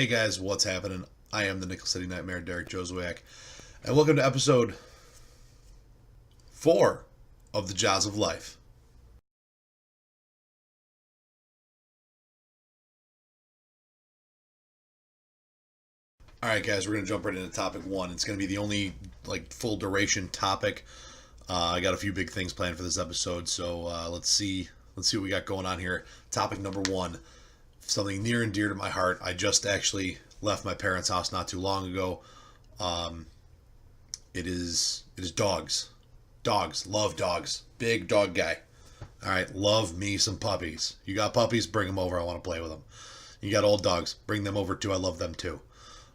Hey guys, what's happening? I am the Nickel City Nightmare, Derek Joswiak, and welcome to episode 4 of the Joz of Life. Alright guys, we're going to jump right into topic 1. It's going to be the only full duration topic. I got a few big things planned for this episode, so let's see what we got going on here. Topic number 1, something near and dear to my heart. I just actually left my parents' house not too long ago. It is dogs. Dogs. Love dogs. Big dog guy. Alright, love me some puppies. You got puppies? Bring them over. I want to play with them. You got old dogs? Bring them over too. I love them too.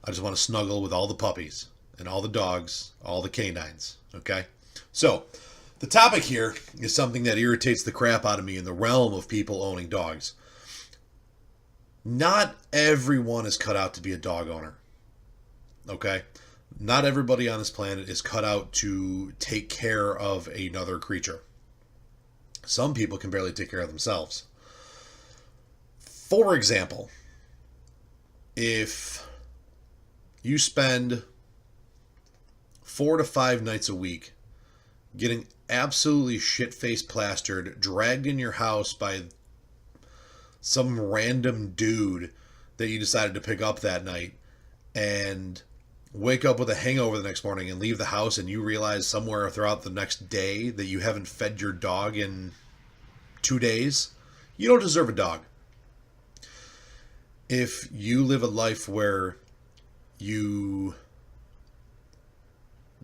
I just want to snuggle with all the puppies and all the dogs, all the canines. Okay? So, the topic here is something that irritates the crap out of me in the realm of people owning dogs. Not everyone is cut out to be a dog owner. Okay? Not everybody on this planet is cut out to take care of another creature. Some people can barely take care of themselves. For example, if you spend 4 to 5 nights a week getting absolutely shit-faced plastered, dragged in your house by some random dude that you decided to pick up that night, and wake up with a hangover the next morning and leave the house and you realize somewhere throughout the next day that you haven't fed your dog in 2 days, you don't deserve a dog. If you live a life where you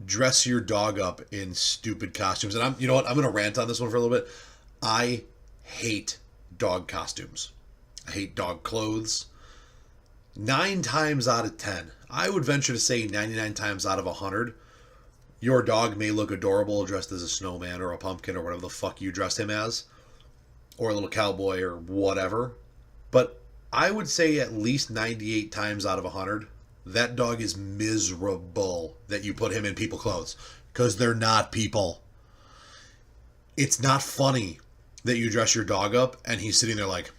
dress your dog up in stupid costumes, and you know what, I'm going to rant on this one for a little bit. I hate dog costumes. I hate dog clothes. 9 times out of 10, I would venture to say 99 times out of 100, your dog may look adorable dressed as a snowman or a pumpkin or whatever the fuck you dressed him as, or a little cowboy or whatever. But I would say at least 98 times out of 100, that dog is miserable that you put him in people clothes, because they're not people. It's not funny that you dress your dog up and he's sitting there like,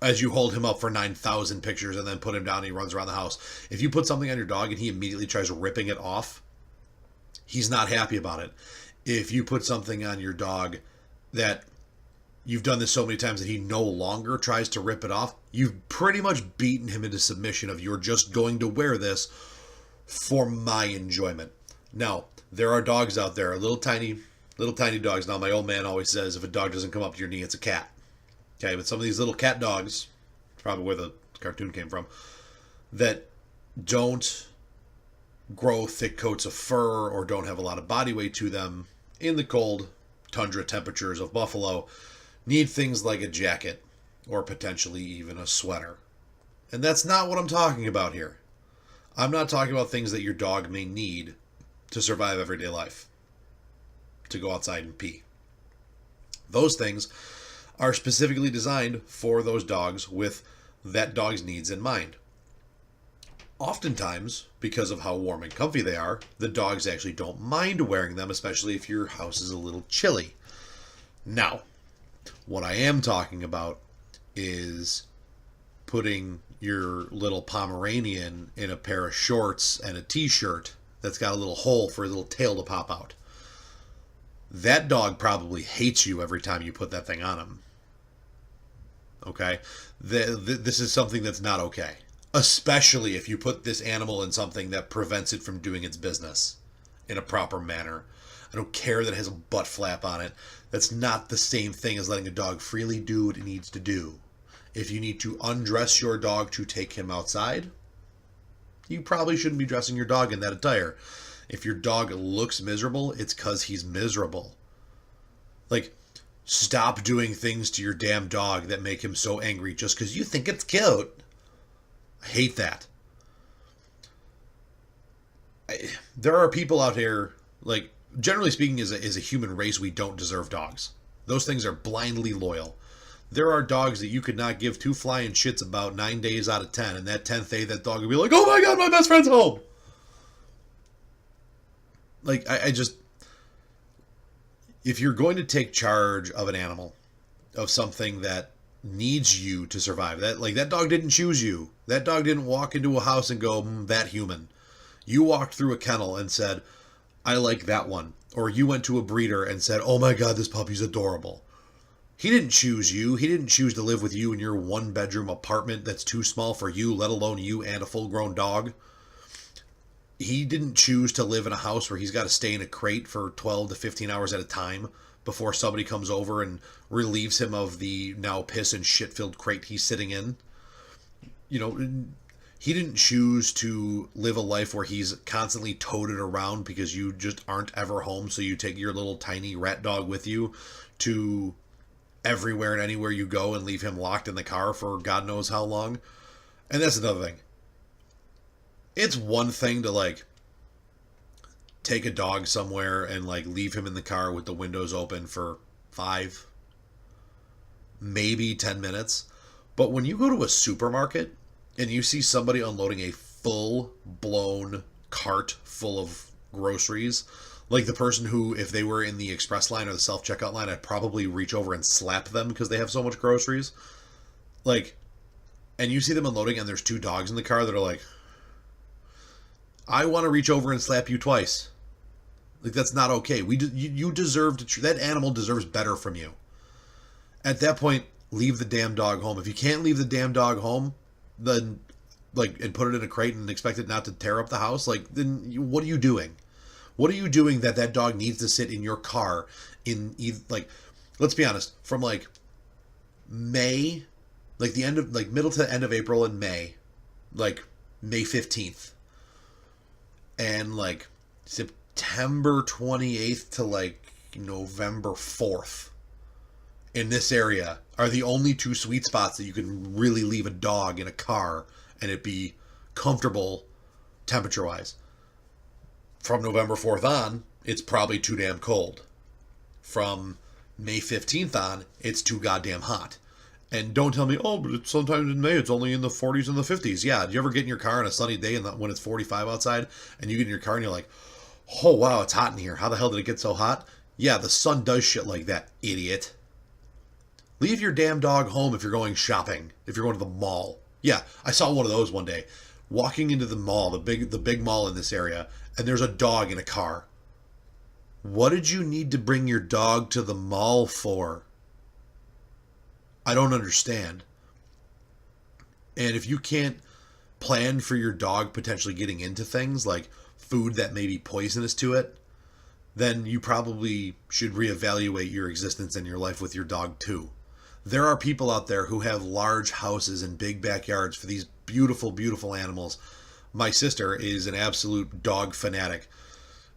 as you hold him up for 9,000 pictures and then put him down and he runs around the house. If you put something on your dog and he immediately tries ripping it off, he's not happy about it. If you put something on your dog that you've done this so many times that he no longer tries to rip it off, you've pretty much beaten him into submission of, you're just going to wear this for my enjoyment. Now, there are dogs out there, little tiny dogs. Now, my old man always says, if a dog doesn't come up to your knee, it's a cat. Okay, but some of these little cat dogs, probably where the cartoon came from, that don't grow thick coats of fur or don't have a lot of body weight to them in the cold tundra temperatures of Buffalo, need things like a jacket or potentially even a sweater. And that's not what I'm talking about here. I'm not talking about things that your dog may need to survive everyday life, to go outside and pee. Those things are specifically designed for those dogs with that dog's needs in mind. Oftentimes, because of how warm and comfy they are, the dogs actually don't mind wearing them, especially if your house is a little chilly. Now, what I am talking about is putting your little Pomeranian in a pair of shorts and a t-shirt that's got a little hole for a little tail to pop out. That dog probably hates you every time you put that thing on him. Okay? This is something that's not okay. Especially if you put this animal in something that prevents it from doing its business in a proper manner. I don't care that it has a butt flap on it. That's not the same thing as letting a dog freely do what it needs to do. If you need to undress your dog to take him outside, you probably shouldn't be dressing your dog in that attire. If your dog looks miserable, it's because he's miserable. Stop doing things to your damn dog that make him so angry just because you think it's cute. I hate that. There are people out here, generally speaking, as a human race, we don't deserve dogs. Those things are blindly loyal. There are dogs that you could not give 2 flying shits about 9 days out of 10, and that 10th day, that dog would be like, oh my god, my best friend's home! If you're going to take charge of an animal, of something that needs you to survive. That dog didn't choose you. That dog didn't walk into a house and go, that human. You walked through a kennel and said, I like that one. Or you went to a breeder and said, oh my God, this puppy's adorable. He didn't choose you. He didn't choose to live with you in your 1-bedroom apartment that's too small for you, let alone you and a full-grown dog. He didn't choose to live in a house where he's got to stay in a crate for 12 to 15 hours at a time before somebody comes over and relieves him of the now piss and shit-filled crate he's sitting in. You know, he didn't choose to live a life where he's constantly toted around because you just aren't ever home, so you take your little tiny rat dog with you to everywhere and anywhere you go and leave him locked in the car for God knows how long. And that's another thing. It's one thing to, like, take a dog somewhere and, like, leave him in the car with the windows open for 5, maybe 10 minutes. But when you go to a supermarket and you see somebody unloading a full-blown cart full of groceries, like the person who, if they were in the express line or the self-checkout line, I'd probably reach over and slap them because they have so much groceries. Like, and you see them unloading and there's 2 dogs in the car that are like, I want to reach over and slap you twice. Like, that's not okay. You deserve to... That animal deserves better from you. At that point, leave the damn dog home. If you can't leave the damn dog home, then, like, and put it in a crate and expect it not to tear up the house, like, then what are you doing? What are you doing that dog needs to sit in your car in, like, let's be honest, from, like, May, like, the end of, like, middle to the end of April and May, like, May 15th, and, like, September 28th to, like, November 4th in this area are the only 2 sweet spots that you can really leave a dog in a car and it be comfortable temperature-wise. From November 4th on, it's probably too damn cold. From May 15th on, it's too goddamn hot. And don't tell me, oh, but it's sometimes in May it's only in the 40s and the 50s. Yeah, do you ever get in your car on a sunny day and when it's 45 outside and you get in your car and you're like, oh, wow, it's hot in here. How the hell did it get so hot? Yeah, the sun does shit like that, idiot. Leave your damn dog home if you're going shopping, if you're going to the mall. Yeah, I saw one of those one day. Walking into the mall, the big mall in this area, and there's a dog in a car. What did you need to bring your dog to the mall for? I don't understand. And if you can't plan for your dog potentially getting into things like food that may be poisonous to it, then you probably should reevaluate your existence and your life with your dog too. There are people out there who have large houses and big backyards for these beautiful, beautiful animals. My sister is an absolute dog fanatic,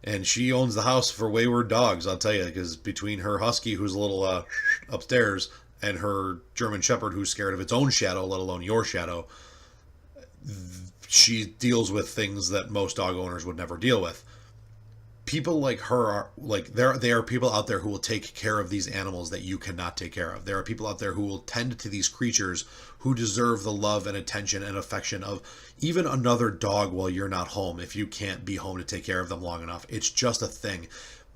and she owns the house for wayward dogs, I'll tell you, because between her husky, who's a little upstairs, and her German Shepherd, who's scared of its own shadow, let alone your shadow, she deals with things that most dog owners would never deal with. People like her are, like, there are people out there who will take care of these animals that you cannot take care of. There are people out there who will tend to these creatures who deserve the love and attention and affection of even another dog while you're not home if you can't be home to take care of them long enough. It's just a thing.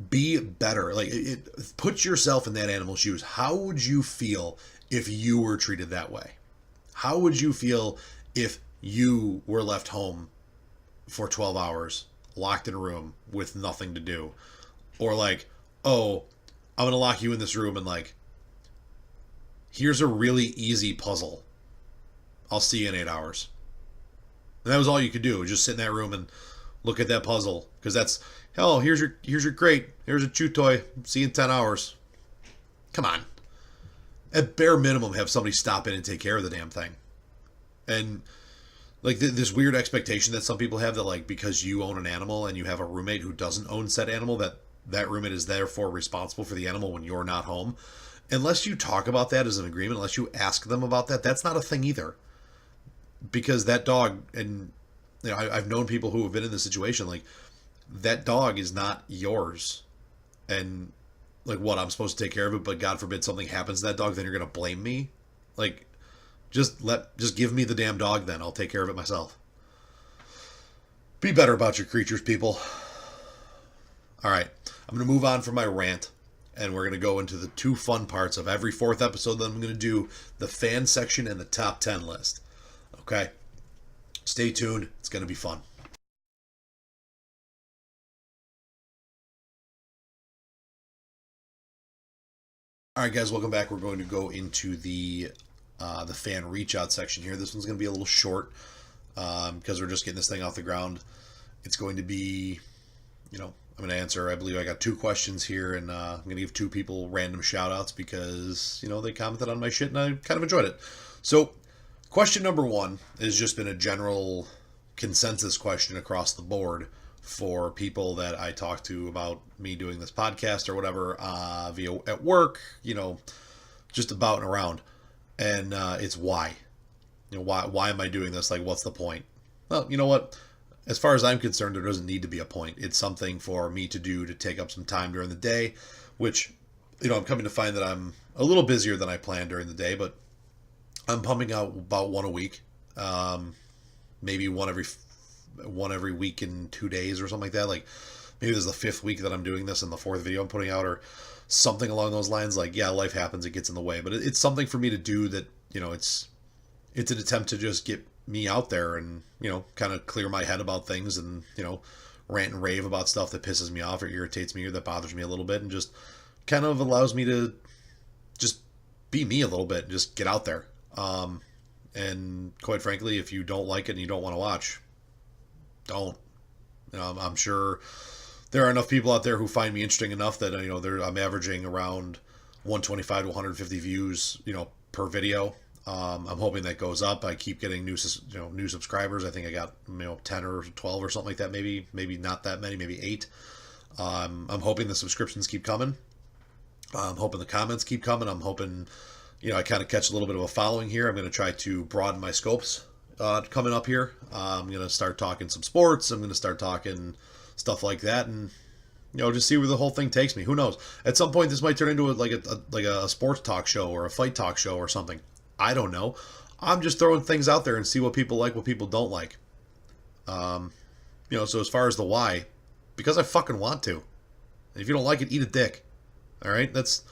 Be better. Like, put yourself in that animal's shoes. How would you feel if you were treated that way? How would you feel if you were left home for 12 hours, locked in a room with nothing to do? Or like, oh, I'm going to lock you in this room and, like, here's a really easy puzzle. I'll see you in 8 hours. And that was all you could do, just sit in that room and look at that puzzle. Because that's, oh, here's your crate. Here's a chew toy. See you in 10 hours. Come on. At bare minimum, have somebody stop in and take care of the damn thing. And, like, this weird expectation that some people have that, like, because you own an animal and you have a roommate who doesn't own said animal, that roommate is therefore responsible for the animal when you're not home. Unless you talk about that as an agreement, unless you ask them about that, that's not a thing either. Because that dog, and, you know, I've known people who have been in this situation, like, that dog is not yours. And, like, what, I'm supposed to take care of it, but God forbid something happens to that dog, then you're going to blame me? Like, just give me the damn dog then. I'll take care of it myself. Be better about your creatures, people. All right. I'm going to move on from my rant and we're going to go into the two fun parts of every fourth episode that I'm going to do, the fan section and the top 10 list. Okay? Stay tuned. It's going to be fun. All right, guys, welcome back. We're going to go into the fan reach out section here. This one's going to be a little short because we're just getting this thing off the ground. It's going to be, I'm going to answer, I believe I got 2 questions here, and I'm going to give 2 people random shout outs because, they commented on my shit and I kind of enjoyed it. So, question number 1 has just been a general consensus question across the board for people that I talk to about me doing this podcast or whatever, via at work, just about and around. And it's why. Why am I doing this? Like, what's the point? Well, you know what? As far as I'm concerned, there doesn't need to be a point. It's something for me to do to take up some time during the day, which, I'm coming to find that I'm a little busier than I planned during the day, but I'm pumping out about 1 a week. Maybe one every week in 2 days or something like that. Like, maybe this is the 5th week that I'm doing this and the 4th video I'm putting out, or something along those lines. Like, yeah, life happens, it gets in the way, but it's something for me to do that, it's an attempt to just get me out there and, kind of clear my head about things and, rant and rave about stuff that pisses me off or irritates me or that bothers me a little bit, and just kind of allows me to just be me a little bit and just get out there. And quite frankly, if you don't like it and you don't want to watch, don't. I'm sure there are enough people out there who find me interesting enough that, I'm averaging around 125 to 150 views, per video. I'm hoping that goes up. I keep getting new subscribers. I think I got 10 or 12 or something like that. Maybe not that many. Maybe 8. I'm hoping the subscriptions keep coming. I'm hoping the comments keep coming. I'm hoping, I kind of catch a little bit of a following here. I'm going to try to broaden my scopes coming up here. I'm going to start talking some sports. I'm going to start talking stuff like that, and just see where the whole thing takes me. Who knows? At some point, this might turn into like a sports talk show or a fight talk show or something. I don't know. I'm just throwing things out there and see what people like, what people don't like. So as far as the why, because I fucking want to. If you don't like it, eat a dick. All right, that's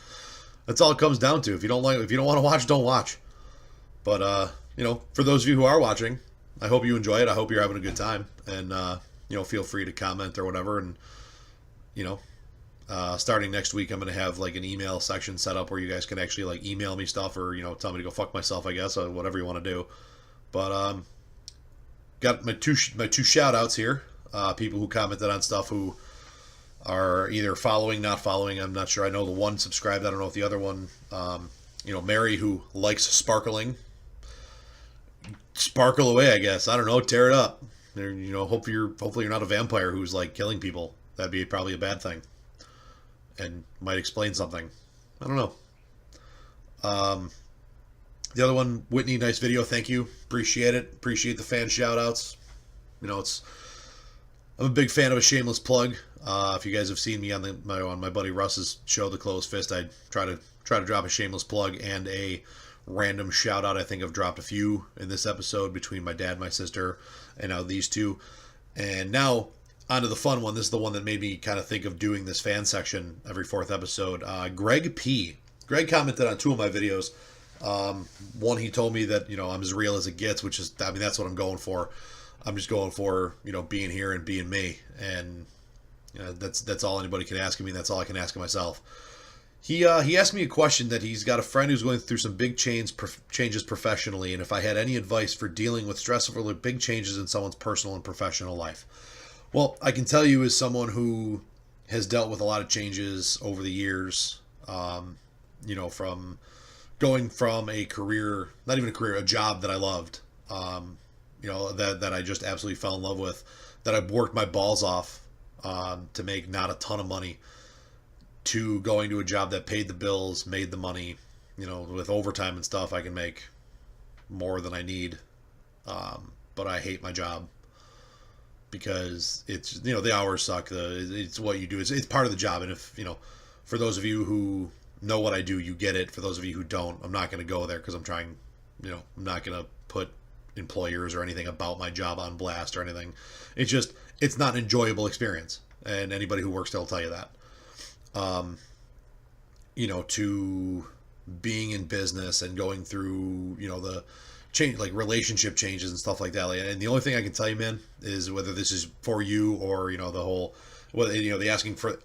all it comes down to. If you don't want to watch, don't watch. But for those of you who are watching, I hope you enjoy it. I hope you're having a good time, and feel free to comment or whatever. And starting next week, I'm going to have like an email section set up where you guys can actually like email me stuff or, tell me to go fuck myself, I guess, or whatever you want to do. But, got my two shout outs here. People who commented on stuff who are either following, not following. I'm not sure. I know the one subscribed. I don't know if the other one, Mary, who likes sparkling. Sparkle away, I guess. I don't know. Tear it up. Hopefully you're not a vampire who's like killing people. That'd be probably a bad thing. And might explain something. I don't know. The other one, Whitney, nice video. Thank you. Appreciate it. Appreciate the fan shout outs. I'm a big fan of a shameless plug. If you guys have seen me on my buddy Russ's show, The Closed Fist, I try to drop a shameless plug and a random shout out. I think I've dropped a few in this episode between my dad, my sister, and now these two. And now onto the fun one. This is the one that made me kind of think of doing this fan section every 4th episode. Greg P. Greg commented on 2 of my videos. One, he told me that, I'm as real as it gets, which is, that's what I'm going for. I'm just going for, being here and being me. And that's all anybody can ask of me. That's all I can ask of myself. He asked me a question that he's got a friend who's going through some big changes professionally, and if I had any advice for dealing with stressful or big changes in someone's personal and professional life. Well, I can tell you as someone who has dealt with a lot of changes over the years, from going from a career, not even a career, a job that I loved, that I just absolutely fell in love with, that I worked my balls off to make not a ton of money, to going to a job that paid the bills, made the money, with overtime and stuff, I can make more than I need, but I hate my job. Because it's, the hours suck. It's what you do. It's part of the job. And if, for those of you who know what I do, you get it. For those of you who don't, I'm not going to go there because I'm trying, I'm not going to put employers or anything about my job on blast or anything. It's not an enjoyable experience. And anybody who works there will tell you that. to being in business and going through, the change, like relationship changes and stuff like that. And the only thing I can tell you, man, is whether this is for you or, the whole, whether, the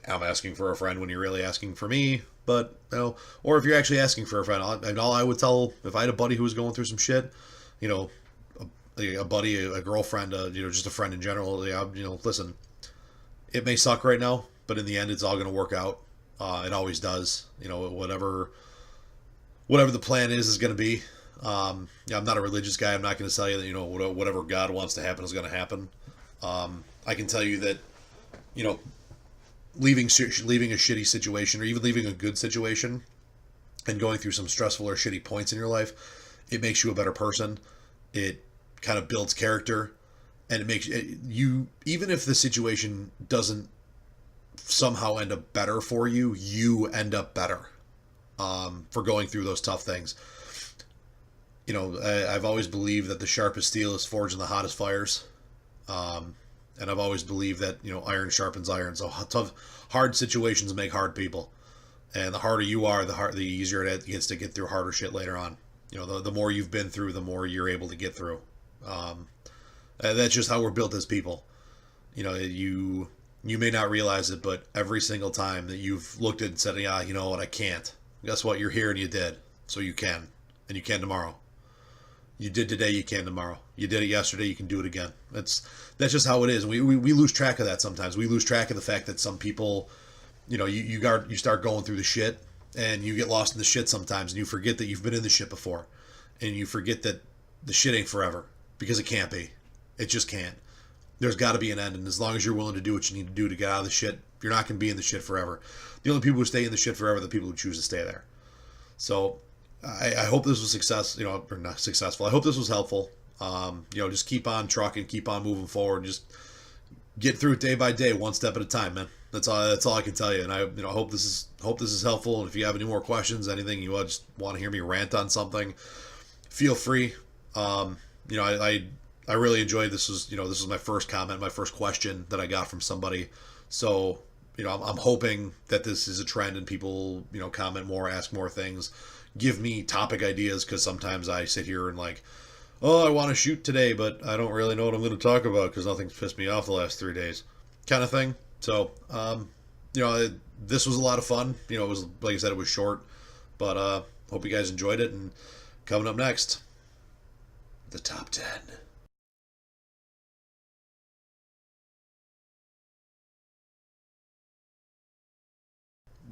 I'm asking for a friend when you're really asking for me, but, or if you're actually asking for a friend, and all I would tell, if I had a buddy who was going through some shit, a buddy, a girlfriend, just a friend in general, listen, it may suck right now, but in the end, it's all going to work out. It always does. Whatever the plan is going to be. I'm not a religious guy. I'm not going to tell you that whatever God wants to happen is going to happen. I can tell you that leaving a shitty situation or even leaving a good situation and going through some stressful or shitty points in your life, it makes you a better person. It kind of builds character, and it makes you, even if the situation doesn't somehow end up better for you, you end up better for going through those tough things. I've always believed that the sharpest steel is forged in the hottest fires. And I've always believed that, iron sharpens iron. So hard situations make hard people. And the harder you are, the easier it gets to get through harder shit later on. The more you've been through, the more you're able to get through. That's just how we're built as people. You may not realize it, but every single time that you've looked at and said, yeah, you know what, I can't. Guess what? You're here and you did. So you can. And you can tomorrow. You did today, you can tomorrow. You did it yesterday, you can do it again. That's just how it is. We lose track of that sometimes. We lose track of the fact that some people, you start going through the shit and you get lost in the shit sometimes, and you forget that you've been in the shit before. And you forget that the shit ain't forever, because it can't be. It just can't. There's got to be an end, and as long as you're willing to do what you need to do to get out of the shit, you're not going to be in the shit forever. The only people who stay in the shit forever are the people who choose to stay there. So I hope this was or not successful. I hope this was helpful. Just keep on trucking, keep on moving forward, just get through it day by day, one step at a time, man. That's all I can tell you. And I hope this is helpful. And if you have any more questions, anything you just want to hear me rant on something, feel free. I really enjoyed this. This was my first comment, my first question that I got from somebody. So I'm hoping that this is a trend and people comment more, ask more things, give me topic ideas, because sometimes I sit here and I want to shoot today, but I don't really know what I'm going to talk about because nothing's pissed me off the last 3 days, kind of thing. So, this was a lot of fun. It was, like I said, it was short, but hope you guys enjoyed it. And coming up next, the top 10.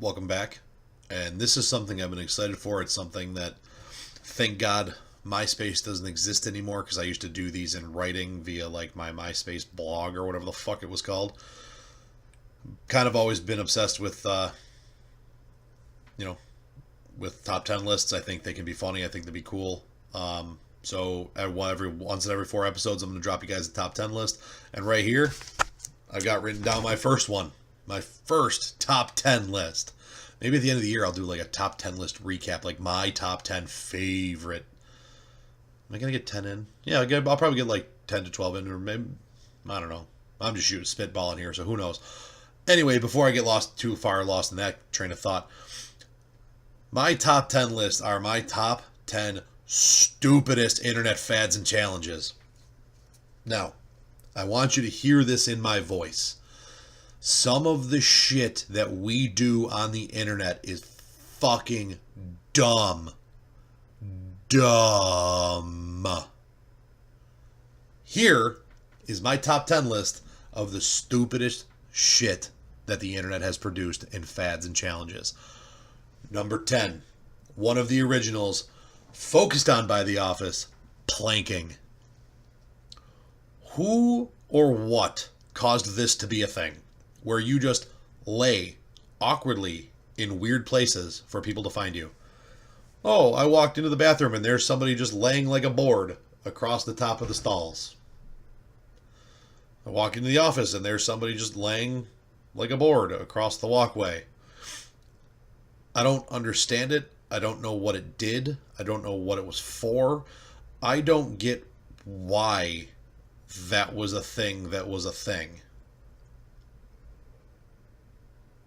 Welcome back. And this is something I've been excited for. It's something that, thank God, MySpace doesn't exist anymore, because I used to do these in writing via my MySpace blog or whatever the fuck it was called. Kind of always been obsessed with, with top 10 lists. I think they can be funny. I think they'd be cool. So once in every 4 episodes, I'm going to drop you guys a top 10 list. And right here, I've got written down my first one. My first top 10 list. Maybe at the end of the year, I'll do a top 10 list recap, my top 10 favorite. Am I going to get 10 in? Yeah, I'll probably get 10 to 12 in, or maybe, I don't know. I'm just spitballing here, so who knows. Anyway, before I get too far lost in that train of thought, my top 10 lists are my top 10 stupidest internet fads and challenges. Now, I want you to hear this in my voice. Some of the shit that we do on the internet is fucking dumb. Dumb. Here is my top 10 list of the stupidest shit that the internet has produced in fads and challenges. Number 10, one of the originals, focused on by The Office, planking. Who or what caused this to be a thing, where you just lay awkwardly in weird places for people to find you? Oh, I walked into the bathroom and there's somebody just laying like a board across the top of the stalls. I walk into the office and there's somebody just laying like a board across the walkway. I don't understand it. I don't know what it did. I don't know what it was for. I don't get why that was a thing that was a thing.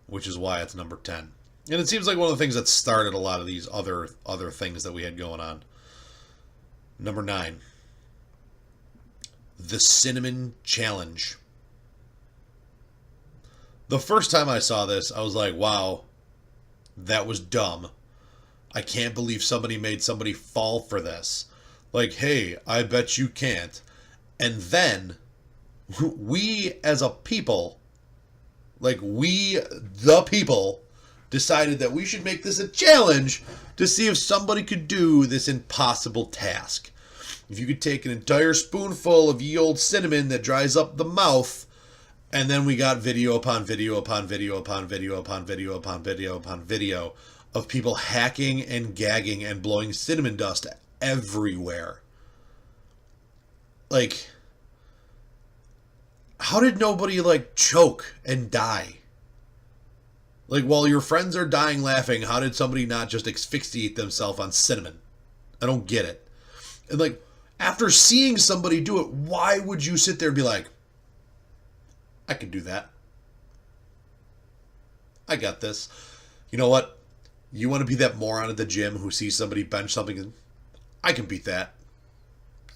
Which is why it's number 10. And it seems like one of the things that started a lot of these other things that we had going on. Number 9, the Cinnamon Challenge. The first time I saw this, I was like, wow, that was dumb. I can't believe somebody made somebody fall for this. Like, hey, I bet you can't. And then we as a people, like we, the people, decided that we should make this a challenge to see if somebody could do this impossible task. If you could take an entire spoonful of ye old cinnamon that dries up the mouth, and then we got video upon video upon video upon video upon video upon video upon video of people hacking and gagging and blowing cinnamon dust everywhere. Like, how did nobody, like, choke and die? Like, while your friends are dying laughing, how did somebody not just asphyxiate themselves on cinnamon? I don't get it. And, like, after seeing somebody do it, why would you sit there and be like, I can do that. I got this. You know what? You want to be that moron at the gym who sees somebody bench something and I can beat that.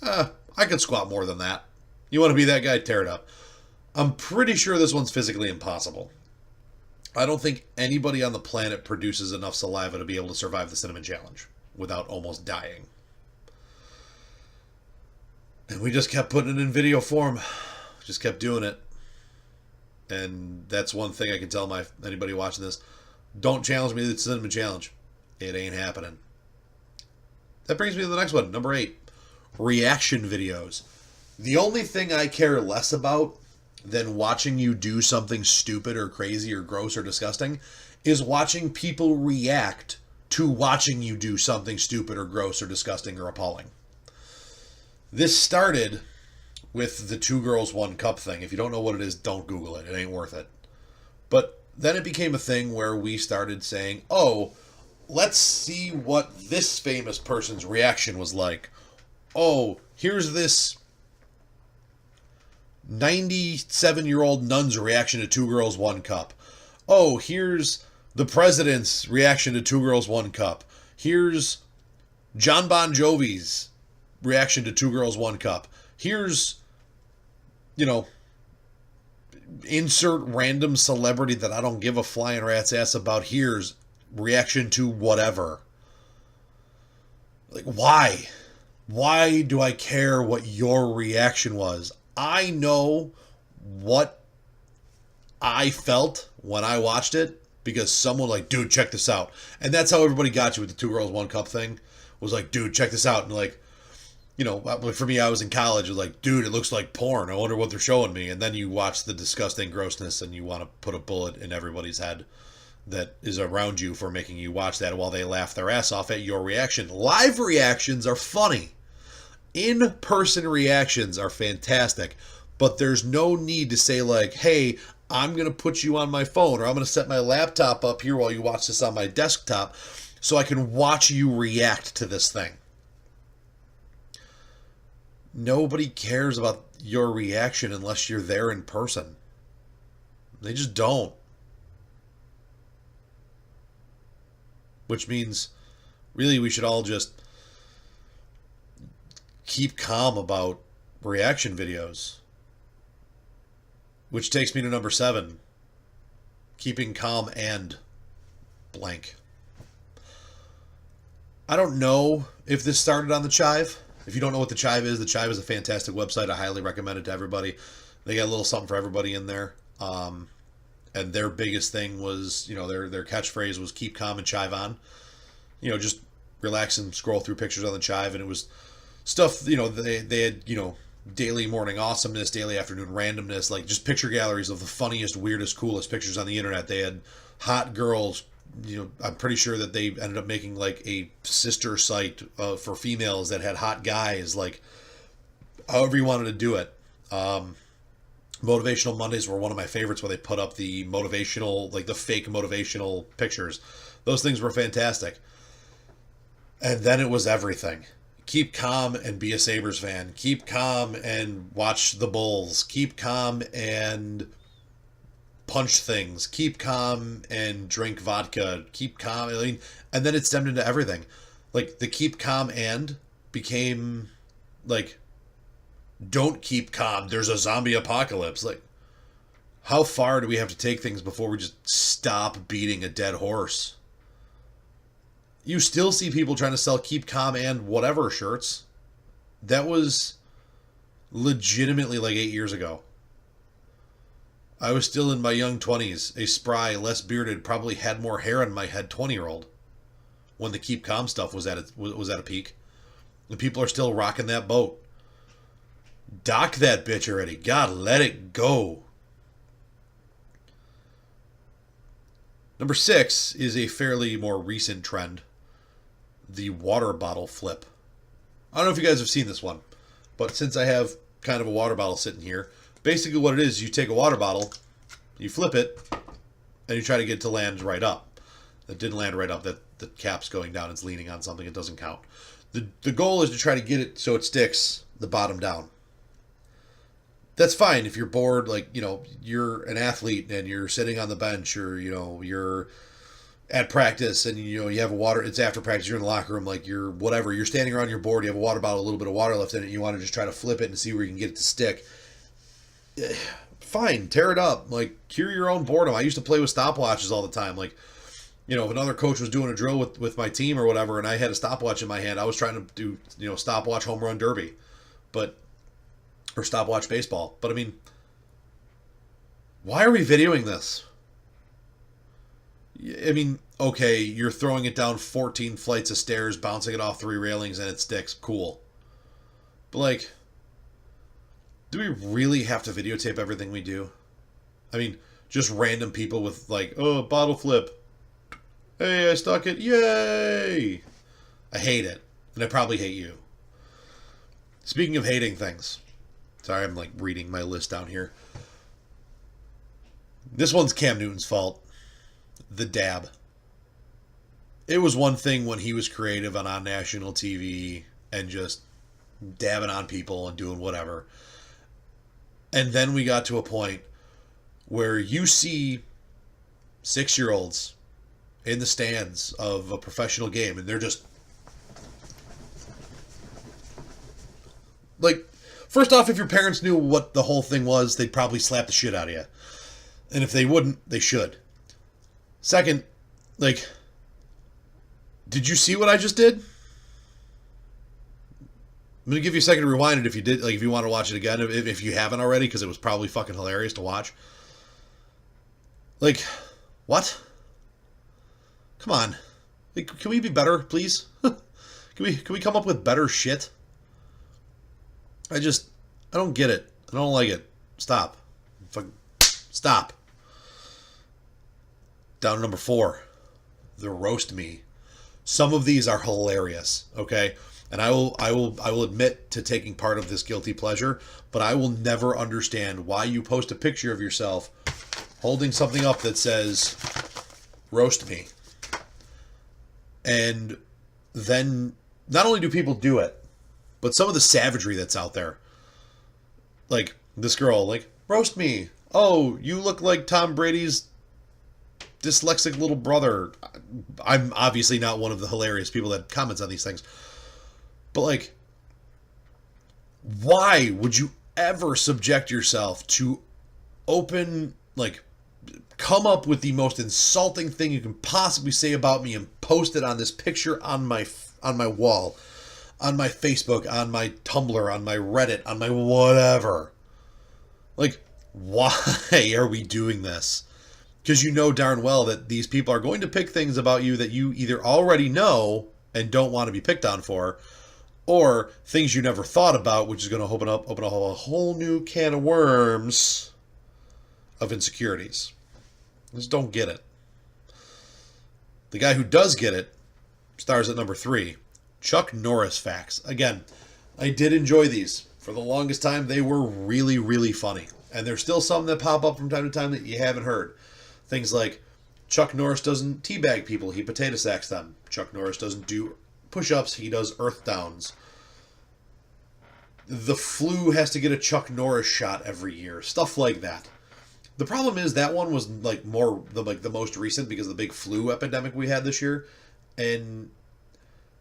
I can squat more than that. You want to be that guy? Tear it up. I'm pretty sure this one's physically impossible. I don't think anybody on the planet produces enough saliva to be able to survive the cinnamon challenge without almost dying. And we just kept putting it in video form. Just kept doing it. And that's one thing I can tell anybody watching this. Don't challenge me to the cinnamon challenge. It ain't happening. That brings me to the next one. Number 8. Reaction videos. The only thing I care less about than watching you do something stupid or crazy or gross or disgusting is watching people react to watching you do something stupid or gross or disgusting or appalling. This started with the 2 girls 1 cup thing. If you don't know what it is, don't Google it. It ain't worth it. But then it became a thing where we started saying, oh, let's see what this famous person's reaction was like. Oh, here's this 97-year-old nun's reaction to 2 girls 1 cup. Oh, here's the president's reaction to 2 girls 1 cup. Here's John Bon Jovi's reaction to 2 girls 1 cup. Here's, insert random celebrity that I don't give a flying rat's ass about. Here's reaction to whatever. Like, why? Why do I care what your reaction was? I know what I felt when I watched it because someone like, dude, check this out. And that's how everybody got you with the 2 girls 1 cup thing. Was like, dude, check this out. And like, for me, I was in college. It was like, dude, it looks like porn. I wonder what they're showing me. And then you watch the disgusting grossness and you want to put a bullet in everybody's head that is around you for making you watch that while they laugh their ass off at your reaction. Live reactions are funny. In-person reactions are fantastic. But there's no need to say like, hey, I'm going to put you on my phone or I'm going to set my laptop up here while you watch this on my desktop so I can watch you react to this thing. Nobody cares about your reaction unless you're there in person. They just don't. Which means, really, we should all just keep calm about reaction videos. Which takes me to number 7. Keeping calm and blank. I don't know if this started on the Chive. If you don't know what the Chive is a fantastic website. I highly recommend it to everybody. They got a little something for everybody in there. And their biggest thing was, their catchphrase was keep calm and chive on. Just relax and scroll through pictures on the Chive. And it was stuff, they had, daily morning awesomeness, daily afternoon randomness, like just picture galleries of the funniest, weirdest, coolest pictures on the internet. They had hot girls. I'm pretty sure that they ended up making like a sister site for females that had hot guys, like however you wanted to do it. Motivational Mondays were one of my favorites where they put up the motivational, like the fake motivational pictures. Those things were fantastic. And then it was everything. Keep calm and be a Sabres fan. Keep calm and watch the Bulls. Keep calm and punch things, keep calm and drink vodka, keep calm. I mean, and then it stemmed into everything. Like the keep calm and became like don't keep calm. There's a zombie apocalypse. Like how far do we have to take things before we just stop beating a dead horse? You still see people trying to sell keep calm and whatever shirts. That was legitimately like 8 years ago. I was still in my young 20s, a spry, less bearded, probably had more hair on my head 20-year-old when the keep calm stuff was at a peak. And people are still rocking that boat. Dock that bitch already. God, let it go. Number 6 is a fairly more recent trend. The water bottle flip. I don't know if you guys have seen this one, but since I have kind of a water bottle sitting here, basically what it is, you take a water bottle, you flip it, and you try to get it to land right up. That didn't land right up. That the cap's going down. It's leaning on something. It doesn't count. The goal is to try to get it so it sticks the bottom down. That's fine if you're bored, like, you know, you're an athlete and you're sitting on the bench or, you know, you're at practice and, you know, you have a water, it's after practice, you're in the locker room, like you're whatever, you're standing around your board, you have a water bottle, a little bit of water left in it, and you want to just try to flip it and see where you can get it to stick. Fine, tear it up, like cure your own boredom. I used to play with stopwatches all the time. Like, you know, if another coach was doing a drill with my team or whatever and I had a stopwatch in my hand, I was trying to do, you know, stopwatch home run derby, or stopwatch baseball. But I mean, why are we videoing this? I mean, okay, you're throwing it down 14 flights of stairs, bouncing it off 3 railings, and it sticks. Cool. But, like, do we really have to videotape everything we do? I mean, just random people with, like, oh, bottle flip. Hey, I stuck it. Yay! I hate it. And I probably hate you. Speaking of hating things. Sorry, I'm, like, reading my list down here. This one's Cam Newton's fault. The dab. It was one thing when he was creative and on national TV and just dabbing on people and doing whatever. And then we got to a point where you see 6-year-olds in the stands of a professional game and they're just like, first off, if your parents knew what the whole thing was, they'd probably slap the shit out of you. And if they wouldn't, they should. Second, like, did you see what I just did? I'm going to give you a second to rewind it if you did, like, if you want to watch it again, if you haven't already, because it was probably fucking hilarious to watch. Like, what? Come on. Like, can we be better, please? Can we come up with better shit? I don't get it. I don't like it. Stop. Stop. Down to number 4. The roast me. Some of these are hilarious, okay? And I will admit to taking part of this guilty pleasure, but I will never understand why you post a picture of yourself holding something up that says roast me. And then not only do people do it, but some of the savagery that's out there. Like this girl, like, roast me. Oh, you look like Tom Brady's dyslexic little brother. I'm obviously not one of the hilarious people that comments on these things. But, like, why would you ever subject yourself to open, like, come up with the most insulting thing you can possibly say about me and post it on this picture on my wall, on my Facebook, on my Tumblr, on my Reddit, on my whatever? Like, why are we doing this? Because you know darn well that these people are going to pick things about you that you either already know and don't want to be picked on for, or things you never thought about, which is going to open up a whole new can of worms of insecurities. I just don't get it. The guy who does get it stars at number 3. Chuck Norris facts. Again, I did enjoy these. For the longest time, they were really, really funny. And there's still some that pop up from time to time that you haven't heard. Things like, Chuck Norris doesn't teabag people, he potato sacks them. Chuck Norris doesn't do push-ups, he does earth downs. The flu has to get a Chuck Norris shot every year. Stuff like that. The problem is that one was like the most recent because of the big flu epidemic we had this year, and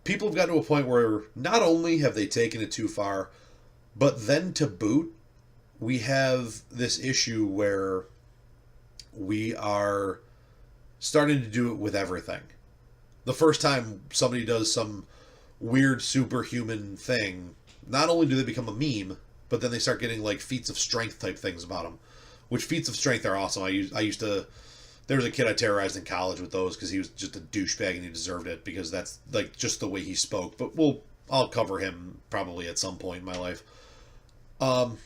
people have gotten to a point where not only have they taken it too far, but then to boot, we have this issue where we are starting to do it with everything. The first time somebody does some weird superhuman thing, not only do they become a meme, but then they start getting like feats of strength type things about them, which feats of strength are awesome. I used to. There was a kid I terrorized in college with those because he was just a douchebag and he deserved it because that's like just the way he spoke. But I'll cover him probably at some point in my life. But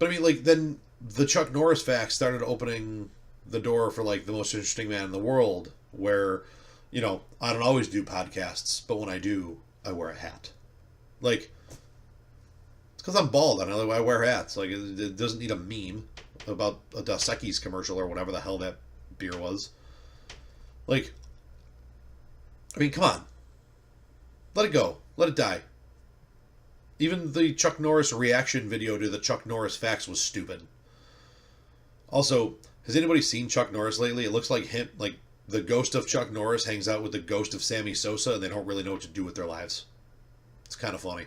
I mean, like then the Chuck Norris facts started opening the door for like the most interesting man in the world, where, you know, I don't always do podcasts, but when I do, I wear a hat. Like, it's because I'm bald and I wear hats. Like, it doesn't need a meme about a Dos Equis commercial or whatever the hell that beer was. Like, I mean, come on. Let it go. Let it die. Even the Chuck Norris reaction video to the Chuck Norris facts was stupid. Also, has anybody seen Chuck Norris lately? It looks like him, like the ghost of Chuck Norris hangs out with the ghost of Sammy Sosa and they don't really know what to do with their lives. It's kind of funny.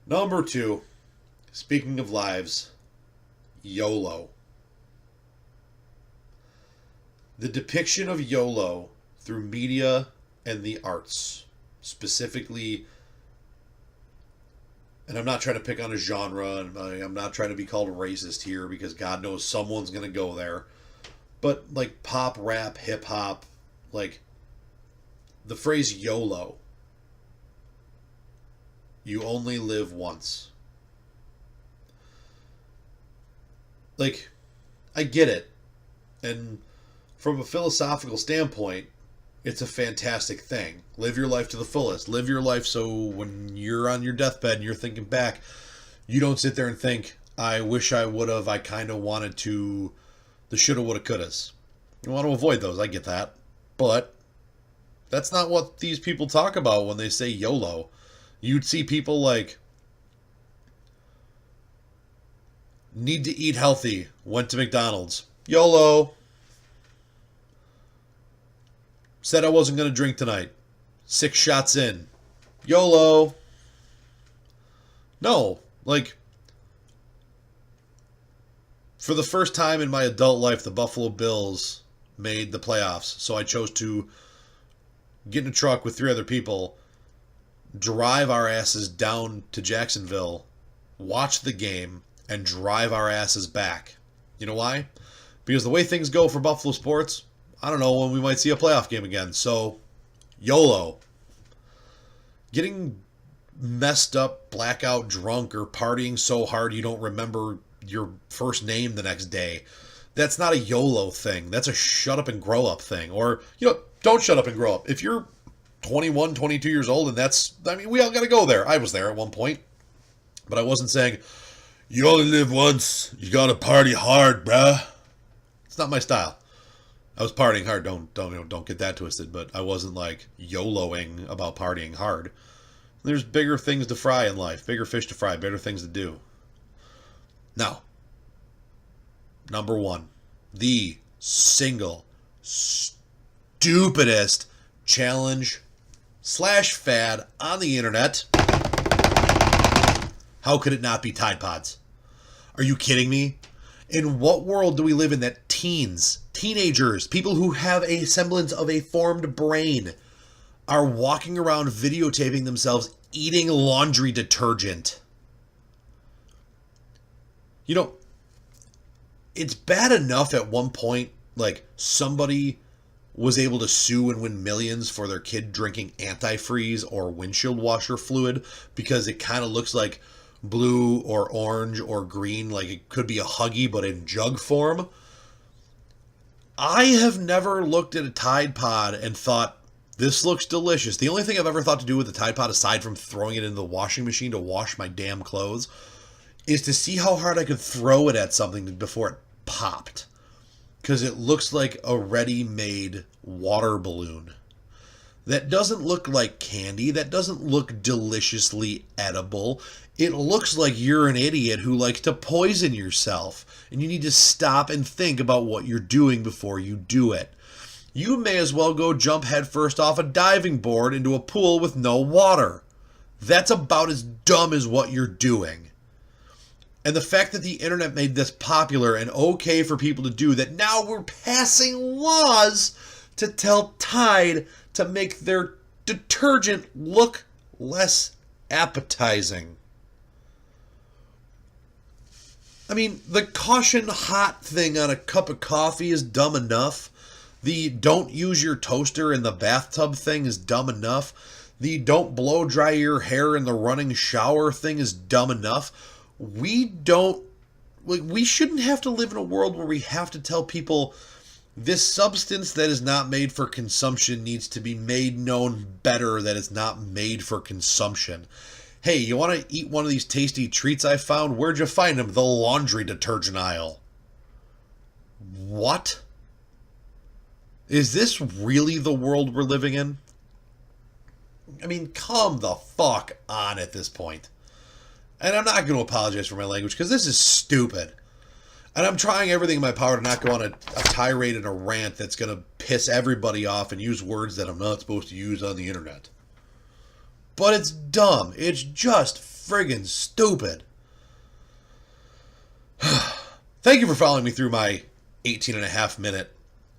Number 2, speaking of lives, YOLO. The depiction of YOLO through media and the arts, specifically, and I'm not trying to pick on a genre, and I'm not trying to be called racist here because God knows someone's going to go there, but like pop, rap, hip hop, like the phrase YOLO, you only live once. Like, I get it. And from a philosophical standpoint, it's a fantastic thing. Live your life to the fullest. Live your life so when you're on your deathbed and you're thinking back, you don't sit there and think, I wish I would have, I kind of wanted to, the shoulda, woulda, couldas. You want to avoid those, I get that. But that's not what these people talk about when they say YOLO. You'd see people like, need to eat healthy, went to McDonald's. YOLO. Said I wasn't going to drink tonight. 6 shots in. YOLO. No, like, for the first time in my adult life, the Buffalo Bills made the playoffs. So I chose to get in a truck with 3 other people, drive our asses down to Jacksonville, watch the game, and drive our asses back. You know why? Because the way things go for Buffalo sports, I don't know when we might see a playoff game again. So, YOLO. Getting messed up, blackout drunk, or partying so hard you don't remember your first name the next day, that's not a YOLO thing. That's a shut up and grow up thing. Or, you know, don't shut up and grow up. If you're 21, 22 years old, and that's, I mean, we all got to go there. I was there at one point. But I wasn't saying, you only live once, you got to party hard, bruh. It's not my style. I was partying hard. Don't get that twisted. But I wasn't like YOLOing about partying hard. There's bigger things to fry in life, bigger fish to fry, better things to do. Now, number 1, the single stupidest challenge / fad on the internet. How could it not be Tide Pods? Are you kidding me? In what world do we live in that teenagers, people who have a semblance of a formed brain, are walking around videotaping themselves eating laundry detergent? You know, it's bad enough at one point, like, somebody was able to sue and win millions for their kid drinking antifreeze or windshield washer fluid because it kind of looks like blue or orange or green, like it could be a Huggy but in jug form. I have never looked at a Tide Pod and thought, this looks delicious. The only thing I've ever thought to do with the Tide Pod, aside from throwing it into the washing machine to wash my damn clothes, is to see how hard I could throw it at something before it popped. Because it looks like a ready-made water balloon. that doesn't look like candy, that doesn't look deliciously edible. It looks like you're an idiot who likes to poison yourself, and you need to stop and think about what you're doing before you do it. You may as well go jump headfirst off a diving board into a pool with no water. That's about as dumb as what you're doing. And the fact that the internet made this popular and okay for people to do, that now we're passing laws to tell Tide to make their detergent look less appetizing. I mean, the caution hot thing on a cup of coffee is dumb enough. The don't use your toaster in the bathtub thing is dumb enough. The don't blow dry your hair in the running shower thing is dumb enough. We shouldn't have to live in a world where we have to tell people this substance that is not made for consumption needs to be made known better that it's not made for consumption. Hey, you want to eat one of these tasty treats I found? Where'd you find them? The laundry detergent aisle. What? Is this really the world we're living in? I mean, come the fuck on at this point. And I'm not going to apologize for my language because this is stupid. And I'm trying everything in my power to not go on a tirade and a rant that's going to piss everybody off and use words that I'm not supposed to use on the internet. But it's dumb. It's just friggin' stupid. Thank you for following me through my 18.5-minute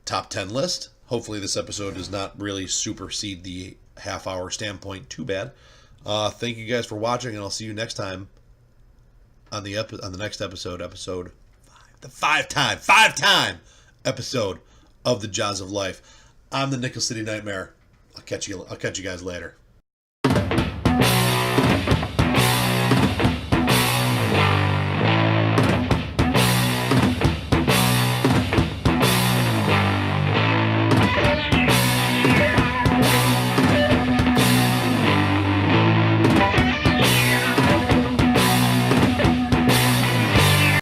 top 10 list. Hopefully this episode does not really supersede the half-hour standpoint too bad. Thank you guys for watching, and I'll see you next time on the next episode 5. The five-time episode of the Joz of Life. I'm the Nickel City Nightmare. I'll catch you guys later.